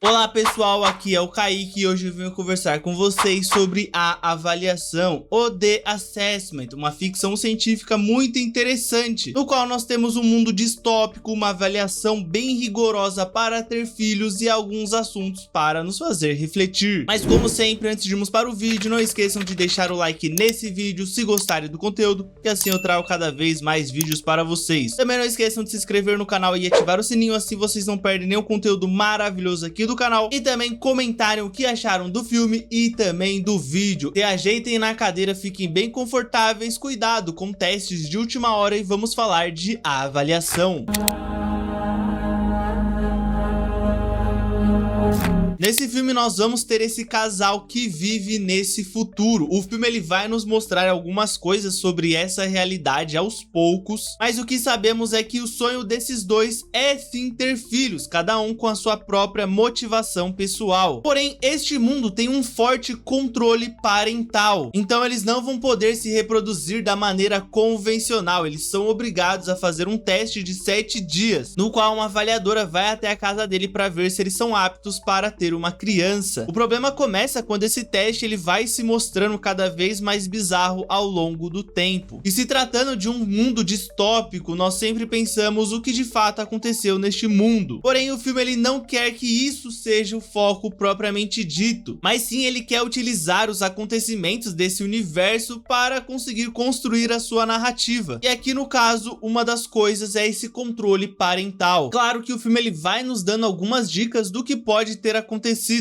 Olá pessoal, aqui é o Kaique e hoje eu venho conversar com vocês sobre a avaliação, o The Assessment, uma ficção científica muito interessante, no qual nós temos um mundo distópico, uma avaliação bem rigorosa para ter filhos e alguns assuntos para nos fazer refletir. Mas como sempre, antes de irmos para o vídeo, não esqueçam de deixar o like nesse vídeo se gostarem do conteúdo, que assim eu trago cada vez mais vídeos para vocês. Também não esqueçam de se inscrever no canal e ativar o sininho, assim vocês não perdem nenhum conteúdo maravilhoso aqui do canal, e também comentarem o que acharam do filme e também do vídeo. Se ajeitem na cadeira, fiquem bem confortáveis, cuidado com testes de última hora e vamos falar de avaliação. Nesse filme nós vamos ter esse casal que vive nesse futuro. O filme ele vai nos mostrar algumas coisas sobre essa realidade aos poucos, mas o que sabemos é que o sonho desses dois é sim ter filhos, cada um com a sua própria motivação pessoal. Porém, este mundo tem um forte controle parental, então eles não vão poder se reproduzir da maneira convencional. Eles são obrigados a fazer um teste de 7 dias, no qual uma avaliadora vai até a casa dele para ver se eles são aptos para ter uma criança. O problema começa quando esse teste ele vai se mostrando cada vez mais bizarro ao longo do tempo. E se tratando de um mundo distópico, nós sempre pensamos o que de fato aconteceu neste mundo. Porém, o filme ele não quer que isso seja o foco propriamente dito, mas sim ele quer utilizar os acontecimentos desse universo para conseguir construir a sua narrativa. E aqui no caso, uma das coisas é esse controle parental. Claro que o filme ele vai nos dando algumas dicas do que pode ter acontecido,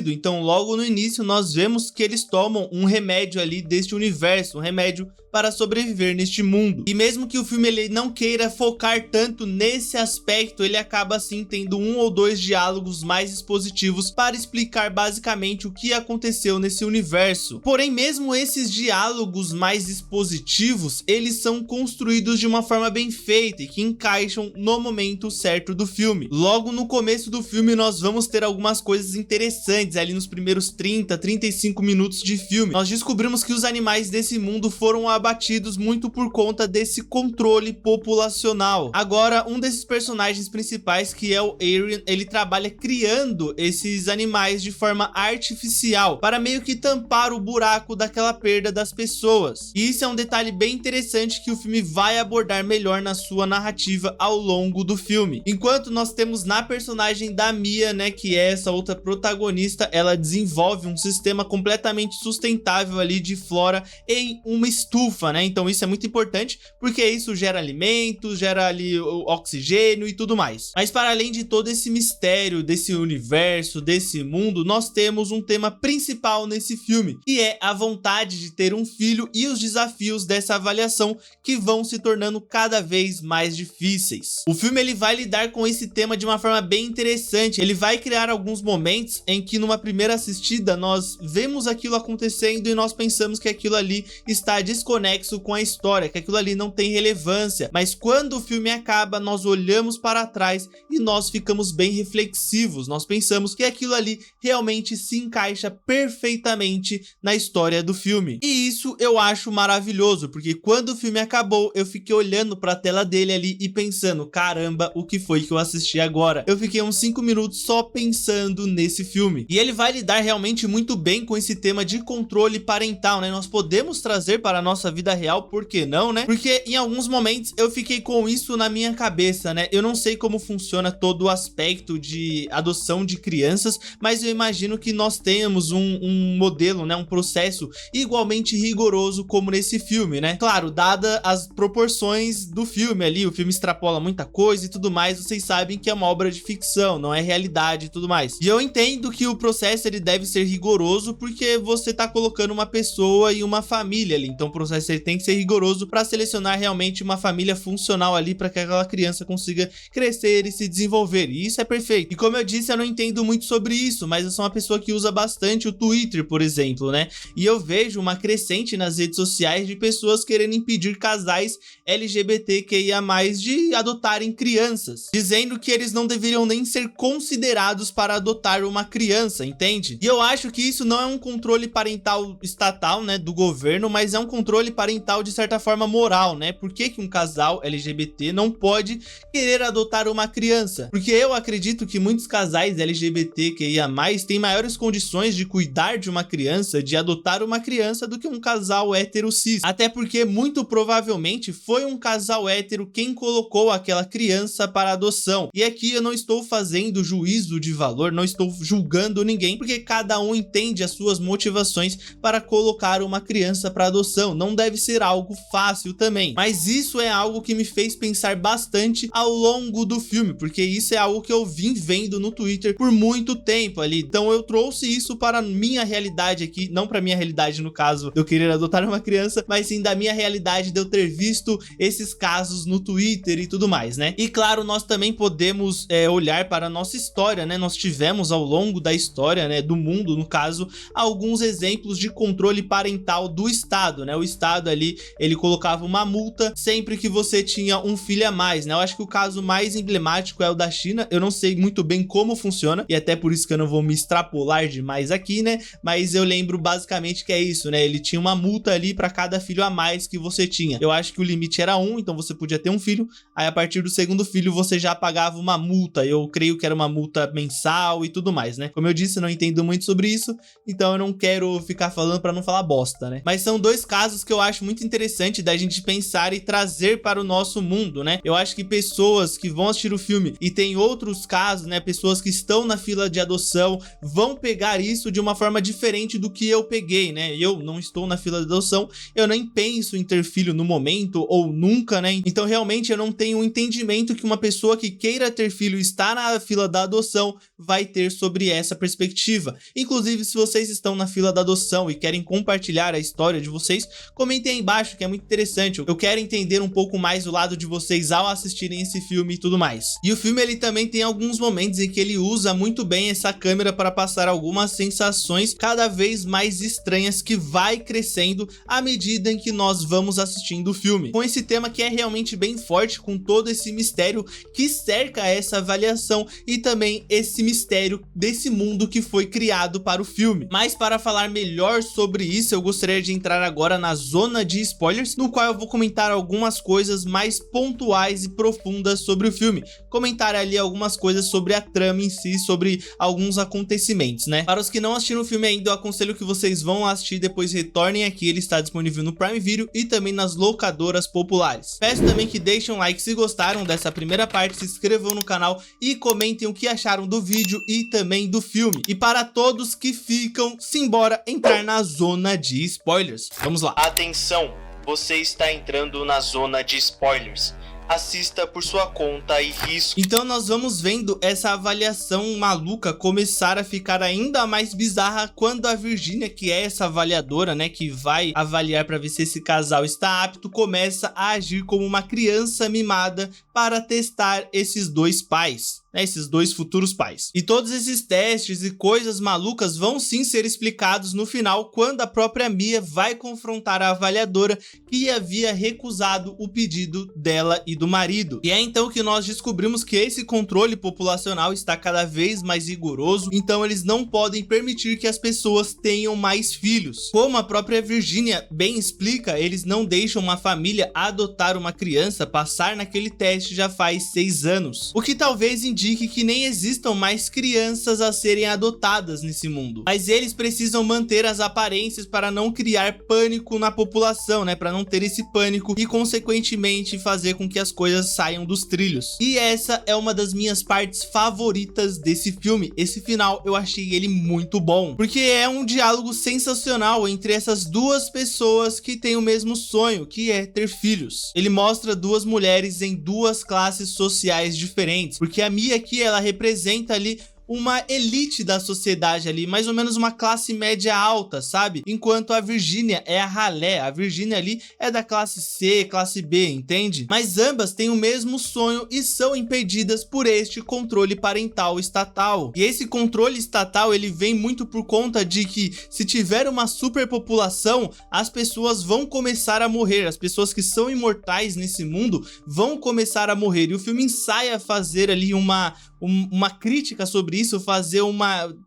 então logo no início nós vemos que eles tomam um remédio ali deste universo, um remédio para sobreviver neste mundo. E mesmo que o filme ele não queira focar tanto nesse aspecto, ele acaba assim tendo um ou dois diálogos mais expositivos para explicar basicamente o que aconteceu nesse universo. Porém, mesmo esses diálogos mais expositivos, eles são construídos de uma forma bem feita e que encaixam no momento certo do filme. Logo no começo do filme nós vamos ter algumas coisas interessantes ali nos primeiros 35 minutos de filme. Nós descobrimos que os animais desse mundo foram abatidos muito por conta desse controle populacional. Agora, um desses personagens principais, que é o Aaron, ele trabalha criando esses animais de forma artificial para meio que tampar o buraco daquela perda das pessoas. E isso é um detalhe bem interessante que o filme vai abordar melhor na sua narrativa ao longo do filme. Enquanto nós temos na personagem da Mia, né, que é essa outra protagonista, ela desenvolve um sistema completamente sustentável ali de flora em uma estufa, né? Então isso é muito importante porque isso gera alimentos, gera ali o oxigênio e tudo mais. Mas para além de todo esse mistério desse universo, desse mundo, nós temos um tema principal nesse filme, que é a vontade de ter um filho e os desafios dessa avaliação que vão se tornando cada vez mais difíceis. O filme ele vai lidar com esse tema de uma forma bem interessante. Ele vai criar alguns momentos em que numa primeira assistida nós vemos aquilo acontecendo e nós pensamos que aquilo ali está desconexo com a história, que aquilo ali não tem relevância, mas quando o filme acaba nós olhamos para trás e nós ficamos bem reflexivos, nós pensamos que aquilo ali realmente se encaixa perfeitamente na história do filme. E isso eu acho maravilhoso, porque quando o filme acabou eu fiquei olhando para a tela dele ali e pensando, caramba, o que foi que eu assisti agora? Eu fiquei uns 5 minutos só pensando nesse filme. E ele vai lidar realmente muito bem com esse tema de controle parental, né? Nós podemos trazer para a nossa vida real, por que não, né? Porque em alguns momentos eu fiquei com isso na minha cabeça, né? Eu não sei como funciona todo o aspecto de adoção de crianças, mas eu imagino que nós tenhamos um modelo, né? Um processo igualmente rigoroso como nesse filme, né? Claro, dada as proporções do filme ali, o filme extrapola muita coisa e tudo mais, vocês sabem que é uma obra de ficção, não é realidade e tudo mais. E eu entendo que o processo ele deve ser rigoroso porque você tá colocando uma pessoa e uma família ali, então o processo ele tem que ser rigoroso para selecionar realmente uma família funcional ali para que aquela criança consiga crescer e se desenvolver, e isso é perfeito. E como eu disse, eu não entendo muito sobre isso, mas eu sou uma pessoa que usa bastante o Twitter, por exemplo, né? E eu vejo uma crescente nas redes sociais de pessoas querendo impedir casais LGBTQIA+ de adotarem crianças, dizendo que eles não deveriam nem ser considerados para adotar uma criança, entende? E eu acho que isso não é um controle parental estatal, né, do governo, mas é um controle controle parental de certa forma moral, né? Por que que um casal LGBT não pode querer adotar uma criança? Porque eu acredito que muitos casais LGBTQIA+, têm maiores condições de cuidar de uma criança, de adotar uma criança, do que um casal hétero cis. Até porque muito provavelmente foi um casal hétero quem colocou aquela criança para adoção. E aqui eu não estou fazendo juízo de valor, não estou julgando ninguém, porque cada um entende as suas motivações para colocar uma criança para adoção. Não deve ser algo fácil também. Mas isso é algo que me fez pensar bastante ao longo do filme, porque isso é algo que eu vim vendo no Twitter por muito tempo ali. Então eu trouxe isso para a minha realidade aqui, não para minha realidade no caso de eu querer adotar uma criança, mas sim da minha realidade de eu ter visto esses casos no Twitter e tudo mais, né? E claro, nós também podemos olhar para a nossa história, né? Nós tivemos ao longo da história, né, do mundo, no caso, alguns exemplos de controle parental do Estado, né? O Estado ali, ele colocava uma multa sempre que você tinha um filho a mais, né? Eu acho que o caso mais emblemático é o da China. Eu não sei muito bem como funciona, e até por isso que eu não vou me extrapolar demais aqui, né? Mas eu lembro basicamente que é isso, né? Ele tinha uma multa ali para cada filho a mais que você tinha. Eu acho que o limite era 1, então você podia ter um filho, aí a partir do segundo filho você já pagava uma multa. Eu creio que era uma multa mensal e tudo mais, né? Como eu disse, eu não entendo muito sobre isso, então eu não quero ficar falando para não falar bosta, né? Mas são dois casos que eu acho muito interessante da gente pensar e trazer para o nosso mundo, né? Eu acho que pessoas que vão assistir o filme e tem outros casos, né? Pessoas que estão na fila de adoção vão pegar isso de uma forma diferente do que eu peguei, né? Eu não estou na fila de adoção, eu nem penso em ter filho no momento ou nunca, né? Então realmente eu não tenho um entendimento que uma pessoa que queira ter filho e está na fila da adoção vai ter sobre essa perspectiva. Inclusive, se vocês estão na fila da adoção e querem compartilhar a história de vocês, comentem aí embaixo, que é muito interessante. Eu quero entender um pouco mais o lado de vocês ao assistirem esse filme e tudo mais. E o filme, ele também tem alguns momentos em que ele usa muito bem essa câmera para passar algumas sensações cada vez mais estranhas que vai crescendo à medida em que nós vamos assistindo o filme. Com esse tema que é realmente bem forte, com todo esse mistério que cerca essa avaliação e também esse mistério desse mundo que foi criado para o filme. Mas para falar melhor sobre isso, eu gostaria de entrar agora na zona de spoilers, no qual eu vou comentar algumas coisas mais pontuais e profundas sobre o filme. Comentar ali algumas coisas sobre a trama em si, sobre alguns acontecimentos, né? Para os que não assistiram o filme ainda, eu aconselho que vocês vão assistir e depois retornem aqui. Ele está disponível no Prime Video e também nas locadoras populares. Peço também que deixem um like se gostaram dessa primeira parte, se inscrevam no canal e comentem o que acharam do vídeo e também do filme. E para todos que ficam, simbora entrar na zona de spoilers. Vamos lá. Atenção, você está entrando na zona de spoilers. Assista por sua conta e risco. Então nós vamos vendo essa avaliação maluca começar a ficar ainda mais bizarra quando a Virginia, que é essa avaliadora, né, que vai avaliar para ver se esse casal está apto, começa a agir como uma criança mimada para testar esses dois pais, né, esses dois futuros pais. E todos esses testes e coisas malucas vão sim ser explicados no final, quando a própria Mia vai confrontar a avaliadora que havia recusado o pedido dela e do marido. E é então que nós descobrimos que esse controle populacional está cada vez mais rigoroso, então eles não podem permitir que as pessoas tenham mais filhos. Como a própria Virginia bem explica, eles não deixam uma família adotar uma criança passar naquele teste já faz 6 anos. O que talvez indique que nem existam mais crianças a serem adotadas nesse mundo. Mas eles precisam manter as aparências para não criar pânico na população, né? Para não ter esse pânico e consequentemente fazer com que as coisas saiam dos trilhos. E essa é uma das minhas partes favoritas desse filme. Esse final eu achei ele muito bom, porque é um diálogo sensacional entre essas duas pessoas que têm o mesmo sonho, que é ter filhos. Ele mostra duas mulheres em duas classes sociais diferentes, porque a Mia aqui, ela representa ali uma elite da sociedade ali, mais ou menos uma classe média alta, sabe? Enquanto a Virginia é a ralé, a Virginia ali é da classe C, classe B, entende? Mas ambas têm o mesmo sonho e são impedidas por este controle parental estatal. E esse controle estatal, ele vem muito por conta de que se tiver uma superpopulação, as pessoas vão começar a morrer, as pessoas que são imortais nesse mundo vão começar a morrer. E o filme ensaia a fazer ali uma uma crítica sobre isso,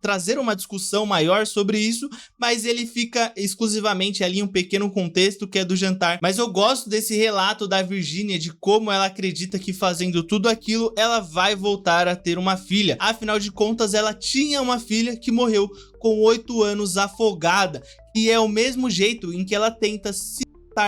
trazer uma discussão maior sobre isso, mas ele fica exclusivamente ali em um pequeno contexto que é do jantar. Mas eu gosto desse relato da Virginia, de como ela acredita que fazendo tudo aquilo, ela vai voltar a ter uma filha. Afinal de contas, ela tinha uma filha que morreu com 8 anos afogada, e é o mesmo jeito em que ela tenta se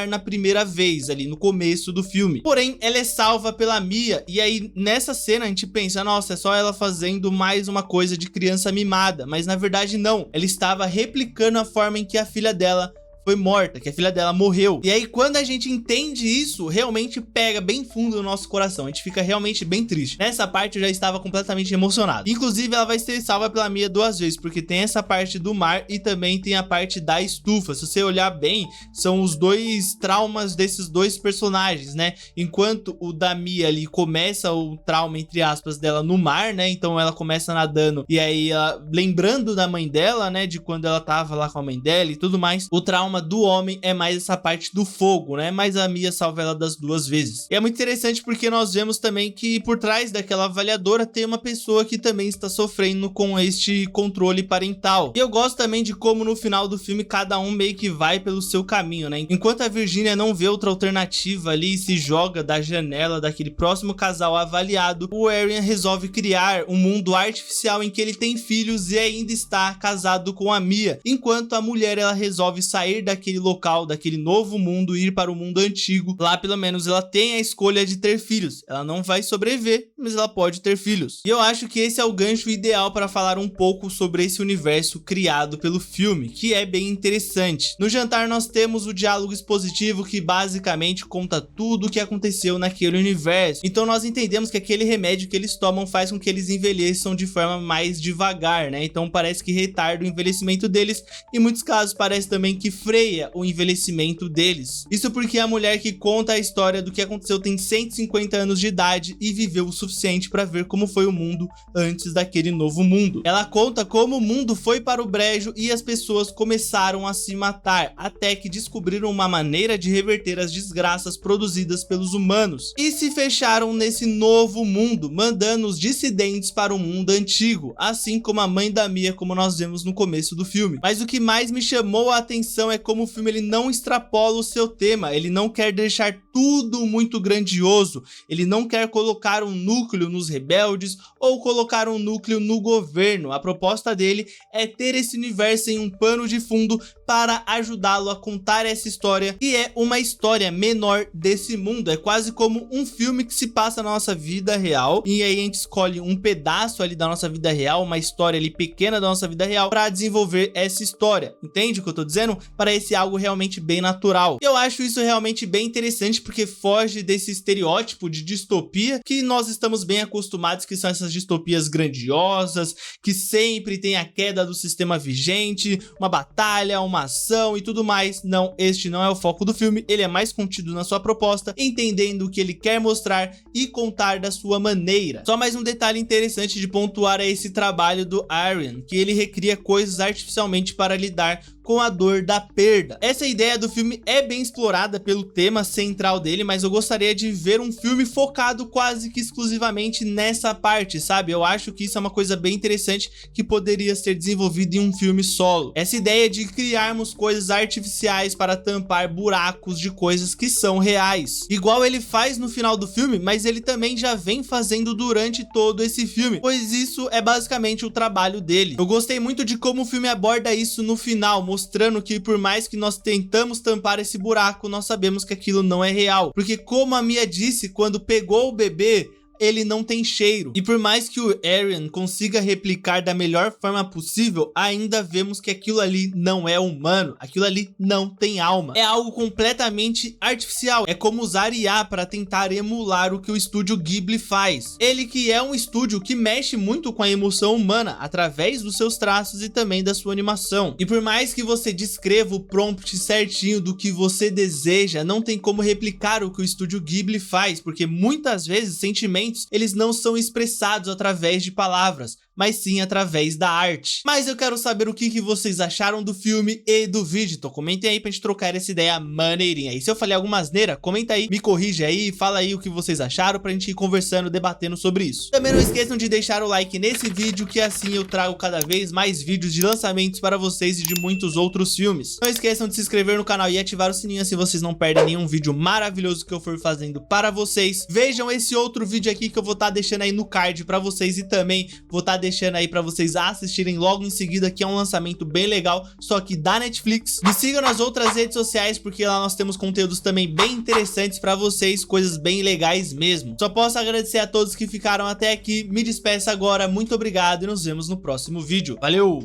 na primeira vez, ali no começo do filme. Porém, ela é salva pela Mia, e aí nessa cena a gente pensa, nossa, é só ela fazendo mais uma coisa de criança mimada, mas na verdade não, ela estava replicando a forma em que a filha dela foi morta, que a filha dela morreu. E aí quando a gente entende isso, realmente pega bem fundo no nosso coração, a gente fica realmente bem triste. Nessa parte eu já estava completamente emocionado. Inclusive ela vai ser salva pela Mia 2 vezes, porque tem essa parte do mar e também tem a parte da estufa. Se você olhar bem, são os dois traumas desses dois personagens, né? Enquanto o da Mia ali começa o trauma, entre aspas, dela no mar, né? Então ela começa nadando e aí ela, lembrando da mãe dela, né? De quando ela tava lá com a mãe dela e tudo mais. O trauma do homem é mais essa parte do fogo, né? Mas a Mia salva ela das 2 vezes. E é muito interessante porque nós vemos também que por trás daquela avaliadora tem uma pessoa que também está sofrendo com este controle parental. E eu gosto também de como no final do filme cada um meio que vai pelo seu caminho, né? Enquanto a Virginia não vê outra alternativa ali e se joga da janela daquele próximo casal avaliado, o Arian resolve criar um mundo artificial em que ele tem filhos e ainda está casado com a Mia, enquanto a mulher ela resolve sair daquele local, daquele novo mundo, ir para o mundo antigo. Lá pelo menos ela tem a escolha de ter filhos. Ela não vai sobreviver, mas ela pode ter filhos. E eu acho que esse é o gancho ideal para falar um pouco sobre esse universo criado pelo filme, que é bem interessante. No jantar nós temos o diálogo expositivo que basicamente conta tudo o que aconteceu naquele universo. Então nós entendemos que aquele remédio que eles tomam faz com que eles envelheçam de forma mais devagar, né? Então parece que retarda o envelhecimento deles. Em muitos casos parece também que freia o envelhecimento deles. Isso porque a mulher que conta a história do que aconteceu tem 150 anos de idade e viveu o suficiente para ver como foi o mundo antes daquele novo mundo. Ela conta como o mundo foi para o brejo e as pessoas começaram a se matar, até que descobriram uma maneira de reverter as desgraças produzidas pelos humanos e se fecharam nesse novo mundo, mandando os dissidentes para o mundo antigo, assim como a mãe da Mia, como nós vemos no começo do filme. Mas o que mais me chamou a atenção é como o filme ele não extrapola o seu tema, ele não quer deixar tudo muito grandioso, ele não quer colocar um núcleo nos rebeldes ou colocar um núcleo no governo. A proposta dele é ter esse universo em um pano de fundo para ajudá-lo a contar essa história, que é uma história menor desse mundo. É quase como um filme que se passa na nossa vida real, e aí a gente escolhe um pedaço ali da nossa vida real, uma história ali pequena da nossa vida real, para desenvolver essa história. Entende o que eu tô dizendo? Parece algo realmente bem natural. Eu acho isso realmente bem interessante, porque foge desse estereótipo de distopia que nós estamos bem acostumados, que são essas distopias grandiosas, que sempre tem a queda do sistema vigente, uma batalha, uma ação e tudo mais. Não, este não é o foco do filme, ele é mais contido na sua proposta, entendendo o que ele quer mostrar e contar da sua maneira. Só mais um detalhe interessante de pontuar é esse trabalho do Arian, que ele recria coisas artificialmente para lidar com a dor da perda. Essa ideia do filme é bem explorada pelo tema central dele, mas eu gostaria de ver um filme focado quase que exclusivamente nessa parte, sabe? Eu acho que isso é uma coisa bem interessante que poderia ser desenvolvido em um filme solo. Essa ideia de criarmos coisas artificiais para tampar buracos de coisas que são reais. Igual ele faz no final do filme, mas ele também já vem fazendo durante todo esse filme, pois isso é basicamente o trabalho dele. Eu gostei muito de como o filme aborda isso no final, mostrando que por mais que nós tentamos tampar esse buraco, nós sabemos que aquilo não é real. Porque como a Mia disse, quando pegou o bebê, ele não tem cheiro. E por mais que o Arian consiga replicar da melhor forma possível, ainda vemos que aquilo ali não é humano, aquilo ali não tem alma. É algo completamente artificial. É como usar IA para tentar emular o que o estúdio Ghibli faz. Ele que é um estúdio que mexe muito com a emoção humana, através dos seus traços e também da sua animação. E por mais que você descreva o prompt certinho do que você deseja, não tem como replicar o que o estúdio Ghibli faz, porque muitas vezes sentimentos eles não são expressados através de palavras, mas sim através da arte. Mas eu quero saber o que vocês acharam do filme e do vídeo, então comentem aí pra gente trocar essa ideia maneirinha. E se eu falei alguma asneira, comenta aí, me corrige aí, fala aí o que vocês acharam pra gente ir conversando, debatendo sobre isso. Também não esqueçam de deixar o like nesse vídeo, que assim eu trago cada vez mais vídeos de lançamentos para vocês e de muitos outros filmes. Não esqueçam de se inscrever no canal e ativar o sininho, assim vocês não perdem nenhum vídeo maravilhoso que eu for fazendo para vocês. Vejam esse outro vídeo aqui que eu vou estar deixando aí no card para vocês, e também vou estar deixando aí para vocês assistirem logo em seguida, que é um lançamento bem legal, só que da Netflix. Me sigam nas outras redes sociais, porque lá nós temos conteúdos também bem interessantes para vocês, coisas bem legais mesmo. Só posso agradecer a todos que ficaram até aqui, me despeço agora, muito obrigado e nos vemos no próximo vídeo. Valeu!